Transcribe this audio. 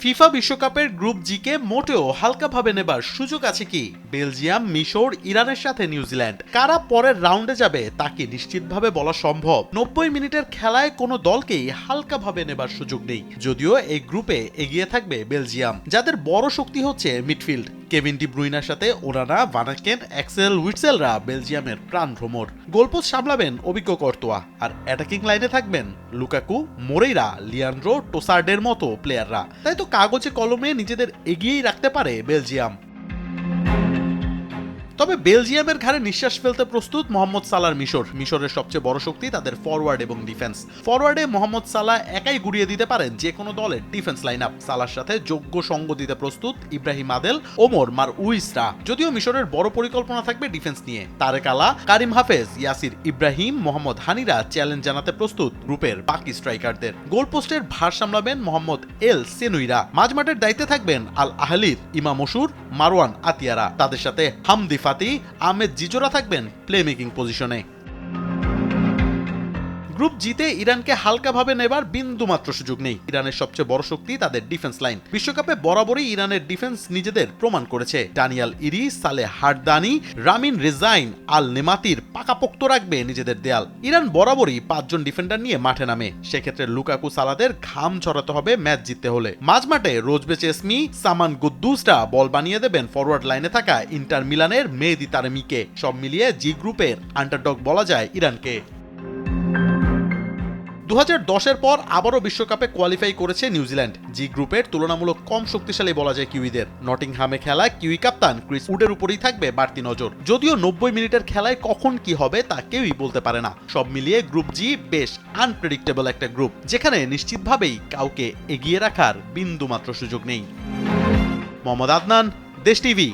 FIFA বিশ্বকাপের group জি কে মোটেও হালকাভাবে নেবার সুযোগ আছে কি? বেলজিয়াম, মিশর, ইরানের সাথে নিউজিল্যান্ড কারা পরের রাউন্ডে যাবে তা কি নিশ্চিতভাবে বলা সম্ভব? 90 মিনিটের খেলায় কোনো দলকেই হালকাভাবে নেবার সুযোগ নেই। যদিও এই গ্রুপে এগিয়ে থাকবে বেলজিয়াম, যাদের বড় শক্তি হচ্ছে মিডফিল্ড। কেভিন ডি ব্রুইনার সাথে ওনানা, ভানাকেন, এক্সেল উইটসেলরা বেলজিয়ামের প্রাণ ভ্রমর। গোলপোস্ট সামলাবেন অভিজ্ঞ কর্তোয়া, আর অ্যাটাকিং লাইনে থাকবেন লুকাকু, মোরেইরা, লিয়ান্ড্রো টোসার্ডের মতো প্লেয়াররা। তাই তো কাগজে কলমে নিজেদের এগিয়েই রাখতে পারে বেলজিয়াম। তবে বেলজিয়ামের ঘাড়ে নিঃশ্বাস ফেলতে প্রস্তুত মোহাম্মদ সালাহর মিশরের সবচেয়ে বড় শক্তি তাদের ফরওয়ার্ড এবং ডিফেন্স। ফরওয়ার্ডে মোহাম্মদ সালাহ একাই গুড়িয়ে দিতে পারেন যে কোনো দলের ডিফেন্স লাইন আপ। সালাহর সাথে যোগ্য সঙ্গ দিতে প্রস্তুত ইব্রাহিম আদেল, ওমর মার উইসরা। যদিও মিশরের বড় পরিকল্পনা থাকবে ডিফেন্স নিয়ে। তারেক আলা, কারিম হাফেজ, ইয়াসির ইব্রাহিম, মোহাম্মদ হানিরা চ্যালেঞ্জ জানাতে প্রস্তুত গ্রুপের বাকি স্ট্রাইকারদের। গোলপোস্টের ভার সামলাবেন মোহাম্মদ এল সেনুইরা। মাঝমাঠের দায়িত্বে থাকবেন আল আহলির ইমাম মসুর, মারওয়ান আতিয়ারা। তাদের সাথে হামদি ফাতি, আহমেদ জিজোরা থাকবেন প্লে মেকিং পজিশনে। গ্রুপ জিতে ইরানকে হালকাভাবে নেবার বিন্দুমাত্র সুযোগ নেই। ইরানের সবচেয়ে বড় শক্তি তাদের ডিফেন্স লাইন। বিশ্বকাপে বরাবরই ইরানের ডিফেন্স নিজেদের প্রমাণ করেছে। ডানিয়াল ইরি, সালেহ হারদানি, রামিন রেজাইন, আল নেমাতির পাকাপোক্ত রাখবে নিজেদের দেয়াল। ইরান বরাবরই 5 জন ডিফেন্ডার নিয়ে মাঠে নামে। সেক্ষেত্রে লুকাকু, সালাদের ঘাম ছড়াতে হবে ম্যাচ জিততে হলে। মাঝমাঠে রোজবে চেসমি, সামান গুদ্দুসরা বল বানিয়ে দেবেন ফরওয়ার্ড লাইনে থাকা ইন্টার মিলানের মেহেদি তারেমিকে। সব মিলিয়ে জি গ্রুপের আন্ডারডগ বলা যায় ইরানকে। 2010-এর পর আবারও বিশ্বকাপে কোয়ালিফাই করেছে নিউজিল্যান্ড। জি গ্রুপের তুলনামূলক কম শক্তিশালী বলা যায় কিউইদের। নটিংহামে খেলা কিউই কাপ্তান ক্রিস উডের উপরেই থাকবে বাড়তি নজর। যদিও 90 মিনিটের খেলায় কখন কি হবে তা কেউই বলতে পারে না। সব মিলিয়ে গ্রুপ জি বেশ আনপ্রেডিক্টেবল একটা গ্রুপ, যেখানে নিশ্চিতভাবেই কাউকে এগিয়ে রাখার বিন্দুমাত্র সুযোগ নেই। মোহাম্মদ আদনান, দেশ টিভি।